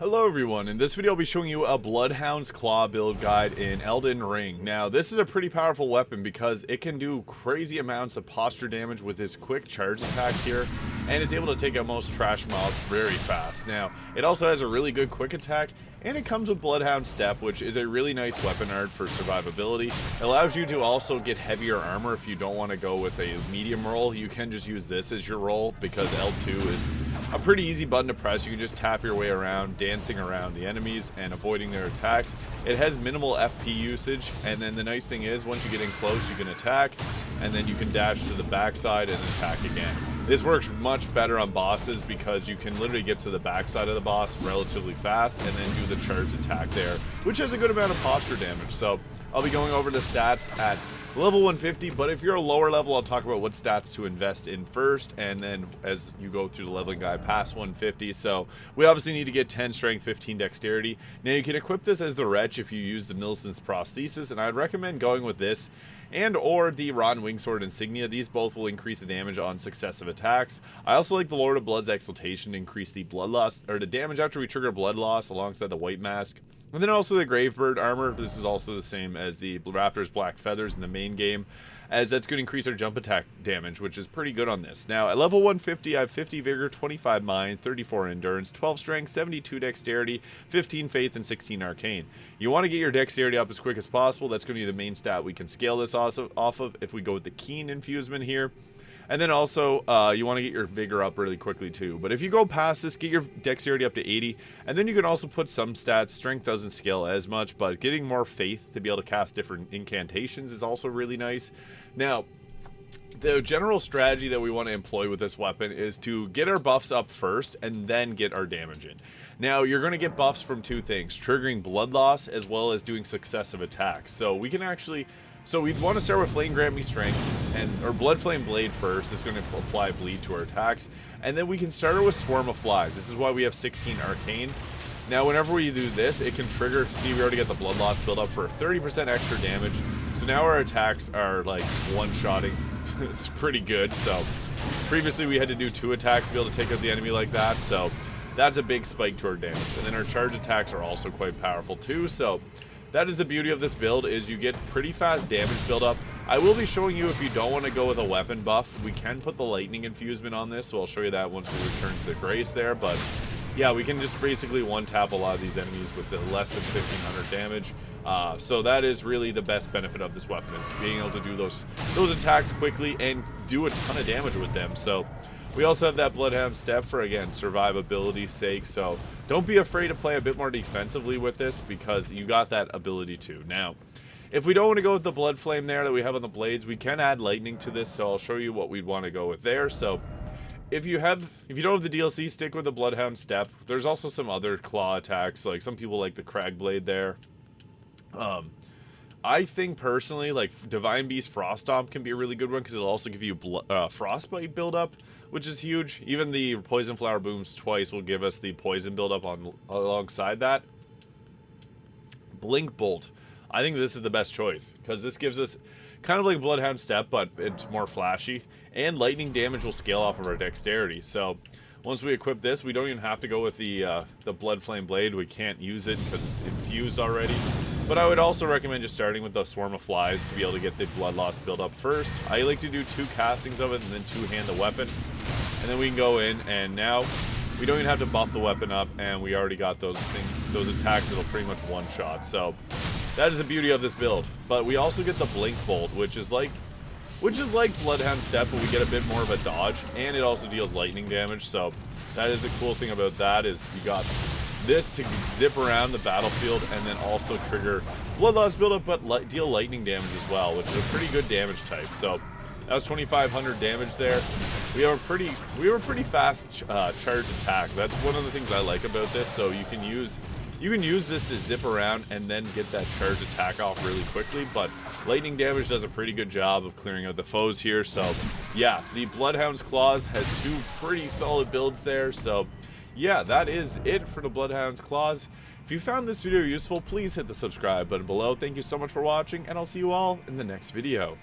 Hello everyone, in this video I'll be showing you a Bloodhound's Claw build guide in Elden Ring. Now this is a pretty powerful weapon because it can do crazy amounts of posture damage with its quick charge attack here, and it's able to take out most trash mobs very fast. Now it also has a really good quick attack, and it comes with Bloodhound Step, which is a really nice weapon art for survivability. It allows you to also get heavier armor if you don't want to go with a medium roll. You can just use this as your roll because L2 is a pretty easy button to press. You can just tap your way around, dancing around the enemies and avoiding their attacks. It has minimal FP usage, and then the nice thing is once you get in close you can attack, and then you can dash to the backside and attack again. This works much better on bosses because you can literally get to the backside of the boss relatively fast and then do the charge attack there, which has a good amount of posture damage. So I'll be going over the stats at level 150, but if you're a lower level, I'll talk about what stats to invest in first, and then as you go through the leveling guide past 150. So we obviously need to get 10 strength, 15 dexterity. Now you can equip this as the Wretch if you use the Millicent's prosthesis, and I'd recommend going with this and or the Rotten Wingsword insignia. These both will increase the damage on successive attacks. I also like the Lord of Blood's exultation to increase the blood loss, or the damage after we trigger blood loss, alongside the white mask. And then also the Gravebird armor. This is also the same as the Raptor's black feathers in the main game, as that's going to increase our jump attack damage, which is pretty good on this. Now at level 150 I have 50 vigor, 25 mind, 34 endurance, 12 strength, 72 dexterity, 15 faith, and 16 arcane. You want to get your dexterity up as quick as possible. That's going to be the main stat we can scale this also off of if we go with the keen infusement here. And then also, you want to get your vigor up really quickly too. But if you go past this, get your dexterity up to 80. And then you can also put some stats. Strength doesn't scale as much, but getting more faith to be able to cast different incantations is also really nice. Now, the general strategy that we want to employ with this weapon is to get our buffs up first and then get our damage in. Now, you're going to get buffs from two things: triggering blood loss as well as doing successive attacks. So we can actually... So we'd want to start with Flame Grant Me Strength, or Blood Flame Blade first. Is going to apply bleed to our attacks. And then we can start with Swarm of Flies. This is why we have 16 Arcane. Now whenever we do this, it can trigger, see we already got the Blood Loss build up for 30% extra damage. So now our attacks are like one-shotting. It's pretty good. So previously we had to do 2 attacks to be able to take out the enemy like that. So that's a big spike to our damage. And then our charge attacks are also quite powerful too. So that is the beauty of this build, is you get pretty fast damage build up. I will be showing you if you don't want to go with a weapon buff, we can put the lightning infusement on this, so I'll show you that once we return to the Grace there. But yeah, we can just basically one-tap a lot of these enemies with the less than 1500 damage. So that is really the best benefit of this weapon, is being able to do those attacks quickly and do a ton of damage with them. So we also have that Bloodhound Step for, again, survivability's sake, so don't be afraid to play a bit more defensively with this because you got that ability too. Now, if we don't want to go with the Blood Flame there that we have on the blades, we can add lightning to this, so I'll show you what we'd want to go with there. So if you don't have the DLC, stick with the Bloodhound Step. There's also some other claw attacks, like some people like the Crag Blade there. I think personally, like Divine Beast Frost Stomp can be a really good one because it'll also give you Frostbite buildup, which is huge. Even the Poison Flower Booms twice will give us the poison buildup alongside that. Blink Bolt. I think this is the best choice because this gives us kind of like Bloodhound Step, but it's more flashy. And lightning damage will scale off of our dexterity. So once we equip this, we don't even have to go with the Blood Flame Blade. We can't use it because it's infused already. But I would also recommend just starting with the Swarm of Flies to be able to get the blood loss build up first. I like to do 2 castings of it and then 2-hand the weapon. And then we can go in, and now we don't even have to buff the weapon up, and we already got those attacks that'll pretty much one-shot. So that is the beauty of this build. But we also get the Blink Bolt, which is like Bloodhound Step, but we get a bit more of a dodge, and it also deals lightning damage. So that is the cool thing about that, is you got this to zip around the battlefield and then also trigger blood loss buildup, but deal lightning damage as well, which is a pretty good damage type. So that was 2,500 damage there. We have a pretty fast charge attack. That's one of the things I like about this. So you can use this to zip around and then get that charge attack off really quickly. But lightning damage does a pretty good job of clearing out the foes here. So yeah, the Bloodhound's Claws has 2 pretty solid builds there. So yeah, that is it for the Bloodhound's Claws. If you found this video useful, please hit the subscribe button below. Thank you so much for watching, and I'll see you all in the next video.